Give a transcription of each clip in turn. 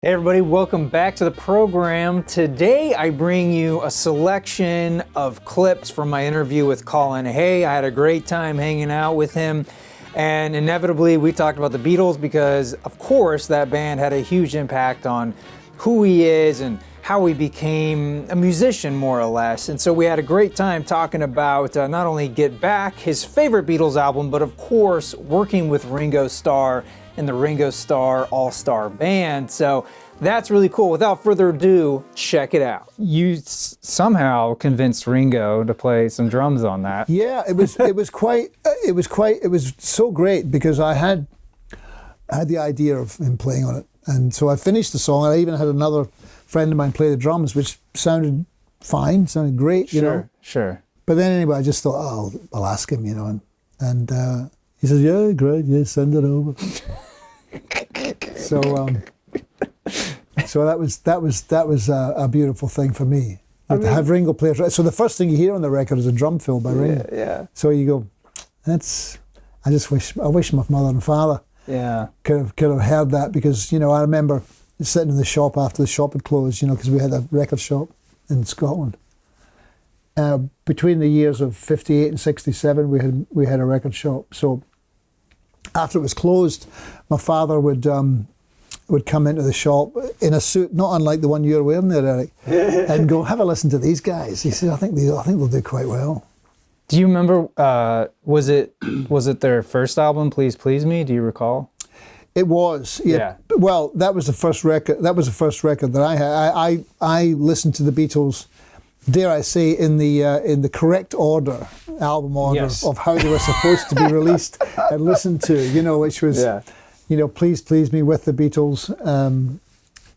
Hey everybody, welcome back to the program. Today I bring you a selection of clips from my interview with Colin Hay. I had a great time hanging out with him, and inevitably we talked about the Beatles because of course that band had a huge impact on who he is and how he became a musician, more or less. And so we had a great time talking about not only Get Back, his favorite Beatles album, but of course working with Ringo Starr in the Ringo Starr All-Starr band. So that's really cool. Without further ado, check it out. You somehow convinced Ringo to play some drums on that. Yeah, it was so great because I had the idea of him playing on it, and so I finished the song. I even had another friend of mine play the drums, which sounded fine, sounded great, you know. Sure. But then anyway, I just thought, oh, I'll ask him, you know, and he says, yeah, great, yeah, send it over. So that was a beautiful thing for me. To have Ringo play it. So the first thing you hear on the record is a drum fill by Ringo. Yeah. So you go, I wish my mother and father could have heard that, because, you know, I remember sitting in the shop after the shop had closed, you know, because we had a record shop in Scotland. Between the years of 58 and 67, we had a record shop. So after it was closed, my father would come into the shop in a suit, not unlike the one you're wearing there, Eric, and go, have a listen to these guys. He said, I think they'll do quite well. Do you remember, was it their first album, Please Please Me? Do you recall? It was, yeah. Well, that was the first record that I had. I listened to the Beatles, dare I say, in the correct order, album order, of how they were supposed to be released and listened to, you know, which was, you know, Please Please Me with the Beatles.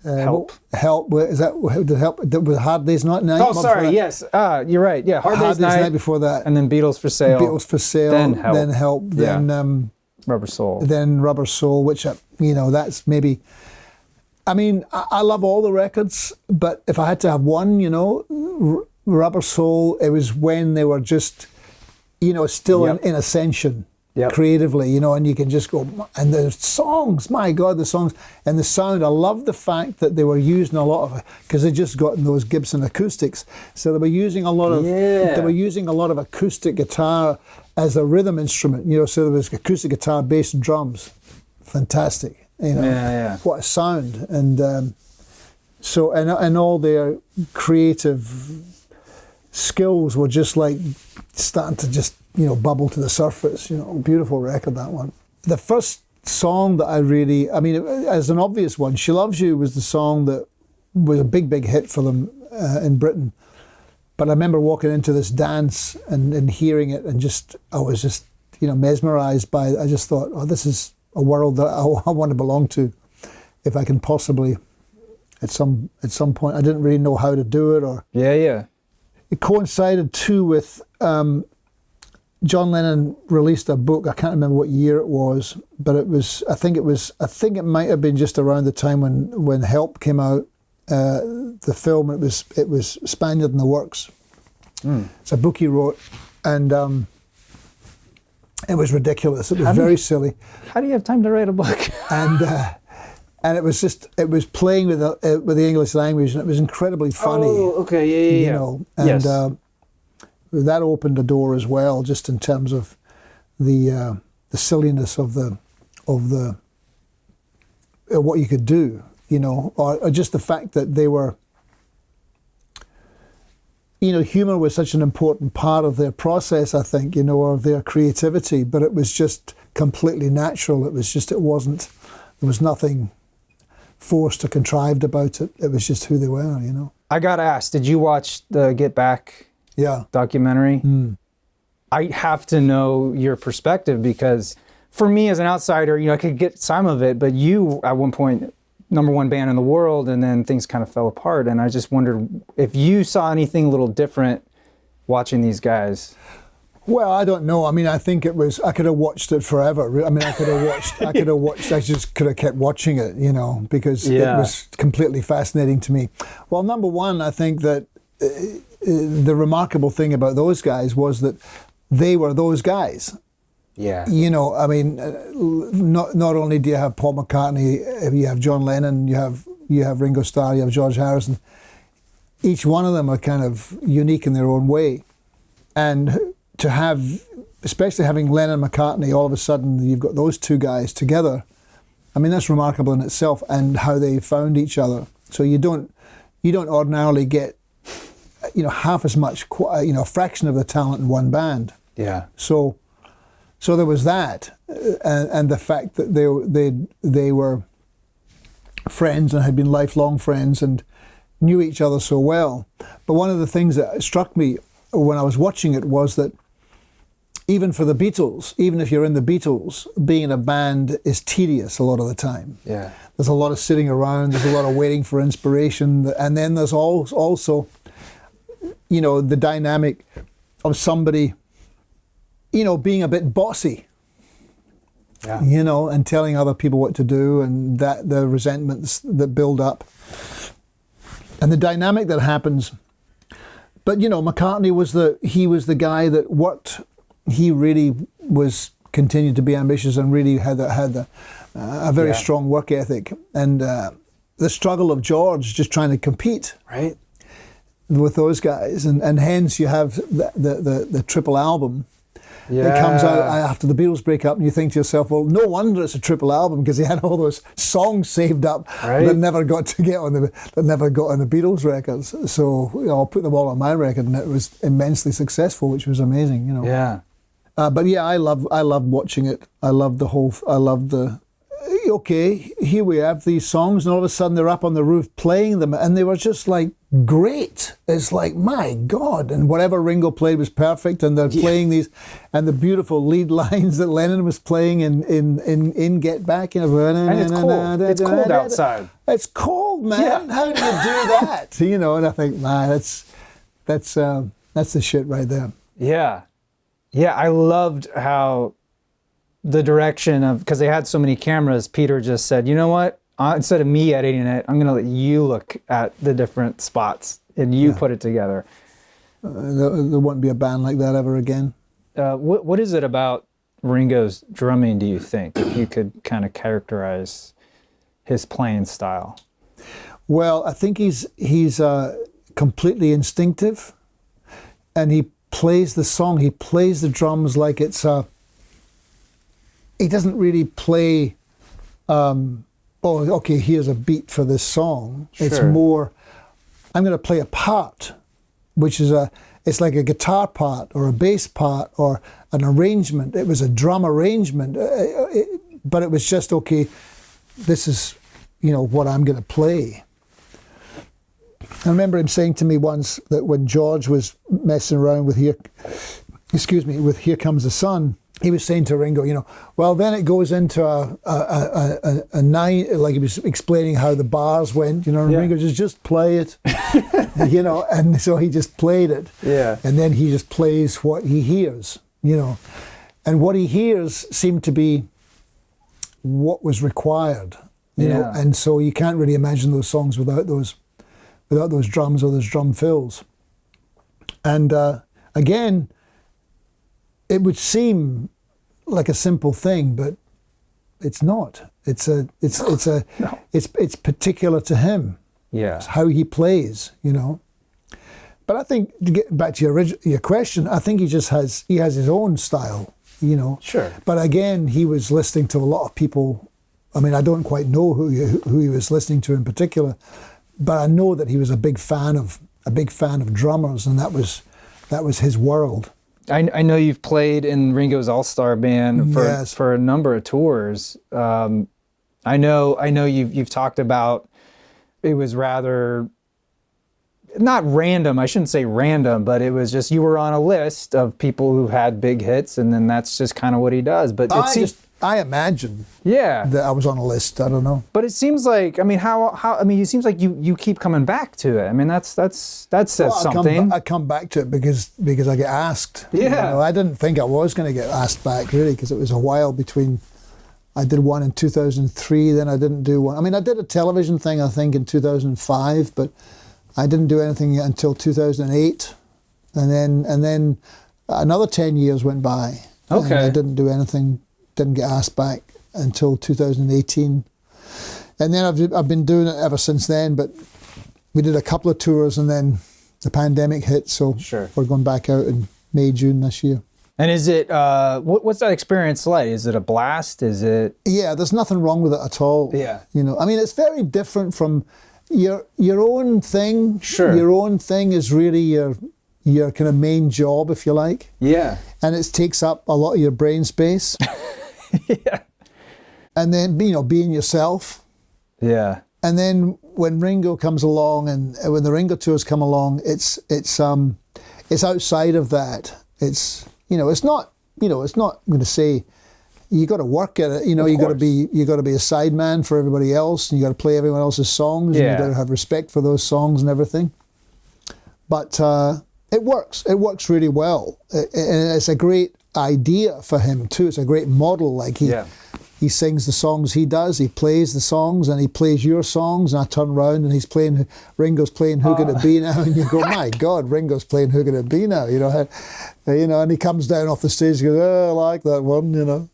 Help. Is that Help? That was Hard Day's Night. Oh, sorry. Yes. You're right. Yeah. Hard Day's Night before that. And then Beatles for Sale. Then Help. Then Rubber Soul. Then Rubber Soul, which, you know, that's maybe. I mean, I love all the records, but if I had to have one, you know, Rubber Soul, it was when they were just, you know, still in ascension. Creatively, you know, and you can just go, and the songs, my God, the songs and the sound. I love the fact that they were using a lot of, because they just gotten those Gibson acoustics, so they were using a lot of acoustic guitar as a rhythm instrument, you know. So there was acoustic guitar, bass, and drums. Fantastic, you know. What a sound, and so and all their creative skills were just like starting to just, you know, bubble to the surface. You know, beautiful record, that one. The first song that I mean, as an obvious one, She Loves You was the song that was a big hit for them in Britain. But I remember walking into this dance and hearing it, and I was just, you know, mesmerized by it. I just thought, oh, this is a world that I want to belong to, if I can possibly, at some point. I didn't really know how to do it, or It coincided too with John Lennon released a book. I can't remember what year it was, but I think it might have been just around the time when Help came out, the film. It was Spaniard in the Works. It's a book he wrote, and it was ridiculous. It was very silly. How do you have time to write a book? And it was playing with the English language, and it was incredibly funny. Oh, okay, you know, and that opened the door as well, just in terms of the silliness of what you could do, you know, or just the fact that they were, you know, humor was such an important part of their process, I think, you know, or of their creativity, but it was just completely natural. There was nothing forced or contrived about it. It was just who they were, you know. I got asked, did you watch the Get Back documentary? I have to know your perspective, because for me as an outsider, you know, I could get some of it, but you at one point, #1 band in the world, and then things kind of fell apart, and I just wondered if you saw anything a little different watching these guys. Well, I don't know. I mean, I think I could have watched it forever. I mean, I just could have kept watching it, you know, because it was completely fascinating to me. Well, #1, I think that the remarkable thing about those guys was that they were those guys. Yeah. You know, I mean, not only do you have Paul McCartney, you have John Lennon, you have you have Ringo Starr, you have George Harrison. Each one of them are kind of unique in their own way. And to have, especially having Lennon and McCartney, all of a sudden you've got those two guys together. I mean, that's remarkable in itself, and how they found each other. So you don't ordinarily get, half as much, a fraction of the talent in one band. Yeah. So there was that, and the fact that they were friends and had been lifelong friends and knew each other so well. But one of the things that struck me when I was watching it was that even for the Beatles, even if you're in the Beatles, being in a band is tedious a lot of the time. Yeah. There's a lot of sitting around, there's a lot of waiting for inspiration, and then there's also, the dynamic of somebody, being a bit bossy. Yeah. And telling other people what to do, and that the resentments that build up. And the dynamic that happens. But, McCartney was the guy that worked. He really continued to be ambitious and really had a very strong work ethic. And the struggle of George just trying to compete with those guys. And hence you have the triple album. Yeah. It comes out after the Beatles break up, and you think to yourself, well, no wonder it's a triple album, because he had all those songs saved up that never got on the Beatles records. So I'll put them all on my record, and it was immensely successful, which was amazing. Yeah. But yeah, I loved watching it. Okay, here we have these songs, and all of a sudden they're up on the roof playing them, and they were just like great. It's like, my God. And whatever Ringo played was perfect, and they're playing these, and the beautiful lead lines that Lennon was playing in Get Back. And it's cold. It's cold outside. It's cold, man. Yeah. How do you do that? And I think, man, that's the shit right there. Yeah. Yeah, I loved how the direction of, because they had so many cameras, Peter just said, you know what? Instead of me editing it, I'm going to let you look at the different spots and you put it together. There won't be a band like that ever again. What is it about Ringo's drumming, do you think, if you could kind of characterize his playing style? Well, I think he's completely instinctive, and he plays the song, he plays the drums like it's he doesn't really play, okay, here's a beat for this song. Sure. It's more, I'm going to play a part, which is it's like a guitar part or a bass part or an arrangement. It was a drum arrangement, but it was just, okay, this is, what I'm going to play. I remember him saying to me once that when George was messing around with Here Comes the Sun, he was saying to Ringo, well, then it goes into a nine, like he was explaining how the bars went, and Ringo just play it, and so he just played it. Yeah. And then he just plays what he hears, and what he hears seemed to be what was required, know, and so you can't really imagine those songs without those drums or those drum fills. And again, it would seem like a simple thing, but it's not. It's particular to him. Yeah. It's how he plays, But I think, to get back to your question, I think he has his own style, Sure. But again, he was listening to a lot of people. I mean, I don't quite know who he was listening to in particular, but I know that he was a big fan of drummers, and that was his world. I know you've played in Ringo's All-Starr band for a number of tours. I know you've talked about it was rather not random. I shouldn't say random, but it was just you were on a list of people who had big hits, and then that's just kind of what he does. But I imagine that I was on a list. I don't know. But it seems like, it seems like you keep coming back to it. I mean, that says something. I come back to it because I get asked. Yeah. I didn't think I was going to get asked back, really, because it was a while between. I did one in 2003, then I didn't do one. I mean, I did a television thing, I think, in 2005, but I didn't do anything until 2008. And then another 10 years went by. Okay. And I didn't do anything. Didn't get asked back until 2018. And then I've been doing it ever since then, but we did a couple of tours and then the pandemic hit, so we're going back out in May, June this year. And is it, what's that experience like? Is it a blast? Is it? Yeah, there's nothing wrong with it at all. Yeah. You know, I mean, it's very different from your own thing. Sure. Your own thing is really your kind of main job, if you like. Yeah. And it takes up a lot of your brain space. Yeah. And then, you know, being yourself. Yeah. And then when Ringo comes along and when the Ringo tours come along, it's outside of that. It's, you know, it's not, I'm going to say, you got to work at it. You know, you got to be a sideman for everybody else, and you got to play everyone else's songs, and you got to have respect for those songs and everything. But it works. It works really well, and it's a great idea for him too. It's a great model. Like he sings the songs he does. He plays the songs, and he plays your songs. And I turn around and Ringo's playing "Who Could It Be Now," and you go, "My God, Ringo's playing "Who Could It Be Now?" You know, and he comes down off the stage. And goes, "Oh, I like that one." You know.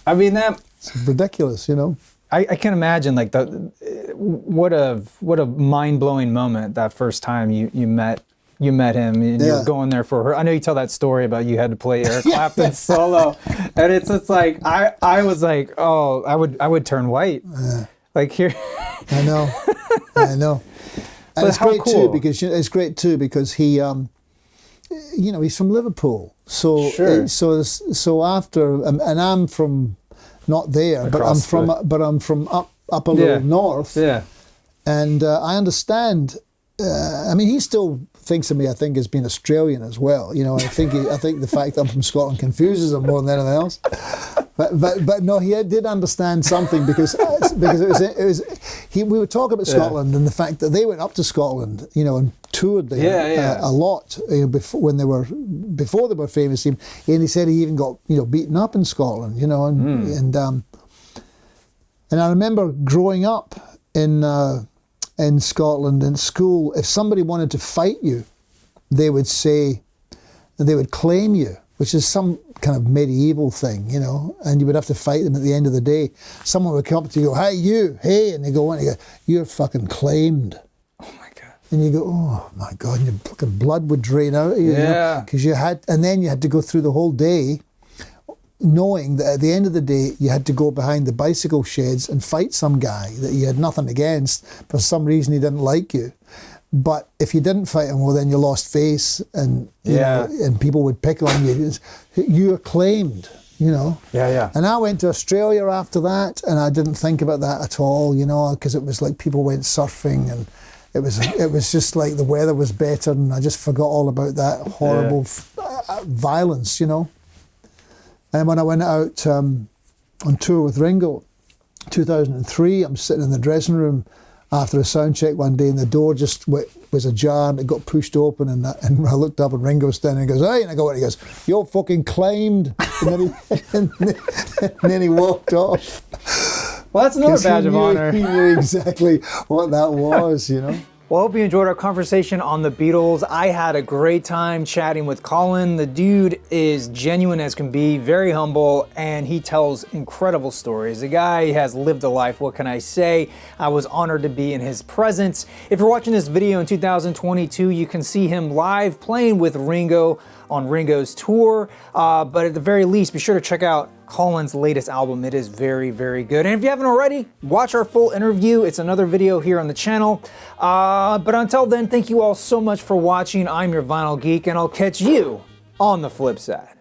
I mean it's ridiculous. You know. I can imagine like what a mind-blowing moment that first time you met him and you're going there for her. I know you tell that story about you had to play Eric Clapton solo, and it's like I was like, oh, I would turn white. Like here. I know. And it's great too because he, he's from Liverpool, so after and I'm from not there, but I'm from up a little north. Yeah. And I understand. I mean, he still thinks of me, I think, as being Australian as well. You know, I think the fact that I'm from Scotland confuses him more than anything else. But no, he did understand something because we would talk about Scotland and the fact that they went up to Scotland, you know, and toured there a lot before they were famous. And he said he even got beaten up in Scotland, you know, and I remember growing up in Scotland in school, if somebody wanted to fight you, they would claim you, which is some kind of medieval thing, you know, and you would have to fight them at the end of the day. Someone would come up to you, hey, and they go, you're fucking claimed. Oh my God. And you go, oh my God, and your fucking blood would drain out of you. Yeah. Because and then you had to go through the whole day knowing that at the end of the day, you had to go behind the bicycle sheds and fight some guy that you had nothing against. For some reason, he didn't like you. But if you didn't fight him, well, then you lost face, and you know, and people would pick on you. You're claimed, you know. Yeah. And I went to Australia after that, and I didn't think about that at all, you know, because it was like people went surfing, and it was just like the weather was better, and I just forgot all about that horrible violence, you know. And when I went out on tour with Ringo, 2003, I'm sitting in the dressing room after a sound check one day, and the door just was ajar, and it got pushed open, and I looked up, and Ringo was standing, and he goes, "Hey," and I go, and he goes, "You're fucking claimed," and then he walked off. Well, that's another badge of honor. He knew exactly what that was, you know. Well, I hope you enjoyed our conversation on the Beatles. I had a great time chatting with Colin. The dude is genuine as can be, very humble, and he tells incredible stories. The guy has lived a life, what can I say? I was honored to be in his presence. If you're watching this video in 2022, you can see him live playing with Ringo on Ringo's tour. But at the very least, be sure to check out Colin's latest album. It is very, very good. And if you haven't already, watch our full interview. It's another video here on the channel. But until then, thank you all so much for watching. I'm your Vinyl Geek, and I'll catch you on the flip side.